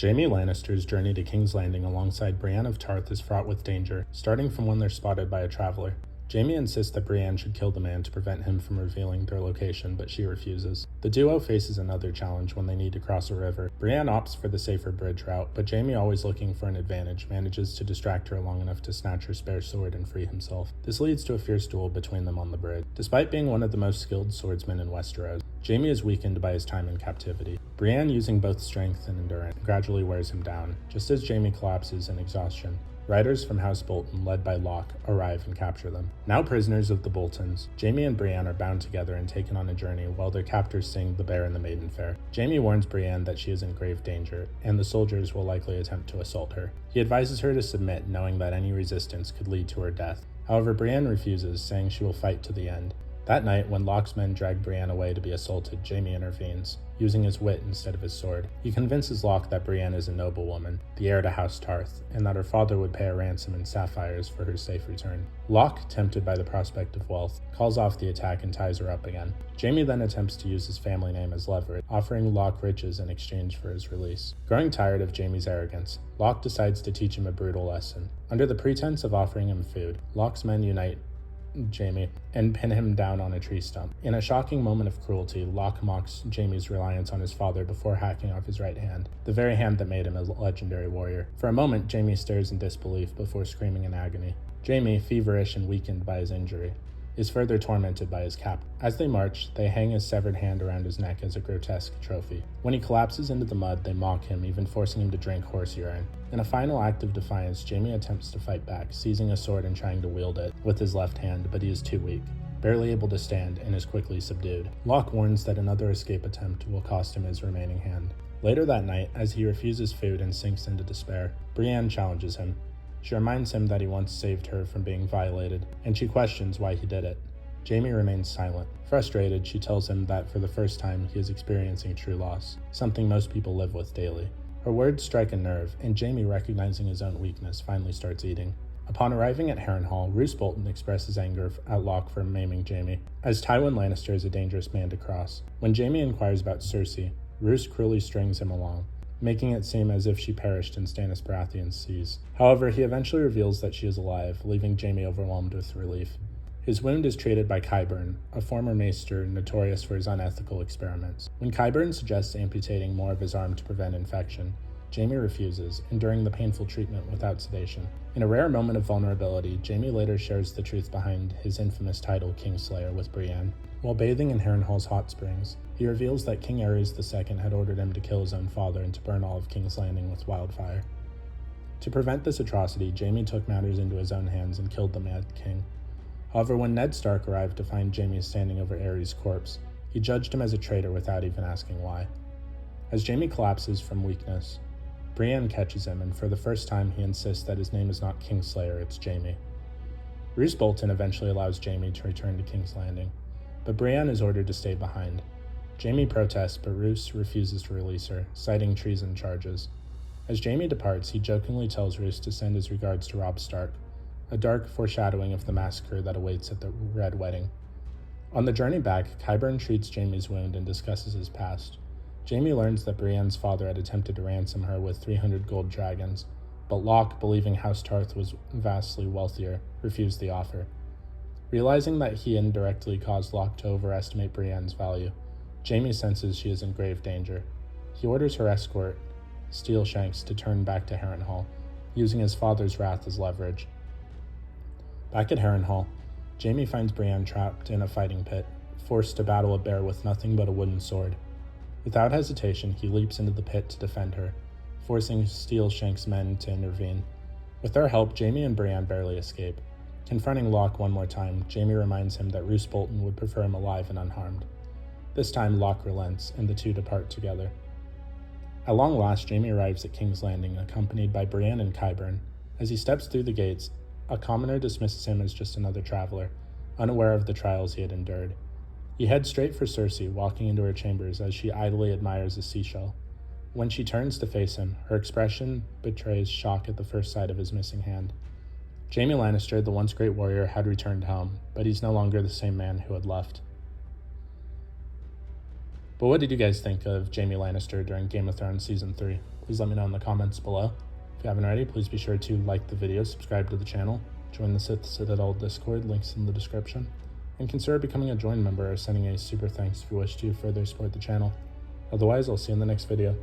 Jaime Lannister's journey to King's Landing alongside Brienne of Tarth is fraught with danger, starting from when they're spotted by a traveler. Jaime insists that Brienne should kill the man to prevent him from revealing their location, but she refuses. The duo faces another challenge when they need to cross a river. Brienne opts for the safer bridge route, but Jaime, always looking for an advantage, manages to distract her long enough to snatch her spare sword and free himself. This leads to a fierce duel between them on the bridge. Despite being one of the most skilled swordsmen in Westeros, Jaime is weakened by his time in captivity. Brienne, using both strength and endurance, gradually wears him down, just as Jaime collapses in exhaustion. Riders from House Bolton, led by Locke, arrive and capture them. Now prisoners of the Boltons, Jaime and Brienne are bound together and taken on a journey while their captors sing The Bear and the Maiden Fair. Jaime warns Brienne that she is in grave danger, and the soldiers will likely attempt to assault her. He advises her to submit, knowing that any resistance could lead to her death. However, Brienne refuses, saying she will fight to the end. That night, when Locke's men drag Brienne away to be assaulted, Jaime intervenes, using his wit instead of his sword. He convinces Locke that Brienne is a noblewoman, the heir to House Tarth, and that her father would pay a ransom in sapphires for her safe return. Locke, tempted by the prospect of wealth, calls off the attack and ties her up again. Jaime then attempts to use his family name as leverage, offering Locke riches in exchange for his release. Growing tired of Jaime's arrogance, Locke decides to teach him a brutal lesson. Under the pretense of offering him food, Locke's men unite Jaime and pin him down on a tree stump. In a shocking moment of cruelty, Locke mocks Jaime's reliance on his father before hacking off his right hand, the very hand that made him a legendary warrior. For a moment, Jaime stares in disbelief before screaming in agony. Jaime, feverish and weakened by his injury, is further tormented by his captor. As they march, they hang his severed hand around his neck as a grotesque trophy. When he collapses into the mud, they mock him, even forcing him to drink horse urine. In a final act of defiance, Jaime attempts to fight back, seizing a sword and trying to wield it with his left hand, but he is too weak, barely able to stand, and is quickly subdued. Locke warns that another escape attempt will cost him his remaining hand. Later that night, as he refuses food and sinks into despair, Brienne challenges him. She reminds him that he once saved her from being violated, and she questions why he did it. Jaime remains silent. Frustrated, she tells him that for the first time he is experiencing true loss, something most people live with daily. Her words strike a nerve, and Jaime, recognizing his own weakness, finally starts eating. Upon arriving at Harrenhal, Roose Bolton expresses anger at Locke for maiming Jaime, as Tywin Lannister is a dangerous man to cross. When Jaime inquires about Cersei, Roose cruelly strings him along, making it seem as if she perished in Stannis Baratheon's seas. However, he eventually reveals that she is alive, leaving Jaime overwhelmed with relief. His wound is treated by Qyburn, a former maester notorious for his unethical experiments. When Qyburn suggests amputating more of his arm to prevent infection, Jaime refuses, enduring the painful treatment without sedation. In a rare moment of vulnerability, Jaime later shares the truth behind his infamous title Kingslayer with Brienne. While bathing in Harrenhal's hot springs, he reveals that King Aerys II had ordered him to kill his own father and to burn all of King's Landing with wildfire. To prevent this atrocity, Jaime took matters into his own hands and killed the Mad King. However, when Ned Stark arrived to find Jaime standing over Aerys' corpse, he judged him as a traitor without even asking why. As Jaime collapses from weakness, Brienne catches him, and for the first time he insists that his name is not Kingslayer, it's Jaime. Roose Bolton eventually allows Jaime to return to King's Landing, but Brienne is ordered to stay behind. Jaime protests, but Roose refuses to release her, citing treason charges. As Jaime departs, he jokingly tells Roose to send his regards to Robb Stark, a dark foreshadowing of the massacre that awaits at the Red Wedding. On the journey back, Qyburn treats Jaime's wound and discusses his past. Jaime learns that Brienne's father had attempted to ransom her with 300 gold dragons, but Locke, believing House Tarth was vastly wealthier, refused the offer. Realizing that he indirectly caused Locke to overestimate Brienne's value, Jaime senses she is in grave danger. He orders her escort, Steelshanks, to turn back to Harrenhal, using his father's wrath as leverage. Back at Harrenhal, Jaime finds Brienne trapped in a fighting pit, forced to battle a bear with nothing but a wooden sword. Without hesitation, he leaps into the pit to defend her, forcing Steelshanks' men to intervene. With their help, Jaime and Brienne barely escape. Confronting Locke one more time, Jaime reminds him that Roose Bolton would prefer him alive and unharmed. This time, Locke relents, and the two depart together. At long last, Jaime arrives at King's Landing, accompanied by Brienne and Qyburn. As he steps through the gates, a commoner dismisses him as just another traveler, unaware of the trials he had endured. He heads straight for Cersei, walking into her chambers as she idly admires a seashell. When she turns to face him, her expression betrays shock at the first sight of his missing hand. Jaime Lannister, the once great warrior, had returned home, but he's no longer the same man who had left. But what did you guys think of Jaime Lannister during Game of Thrones Season 3? please let me know in the comments below. If you haven't already, please be sure to like the video, subscribe to the channel, join the Sith Citadel Discord, links in the description, and consider becoming a join member or sending a super thanks if you wish to further support the channel. Otherwise, I'll see you in the next video.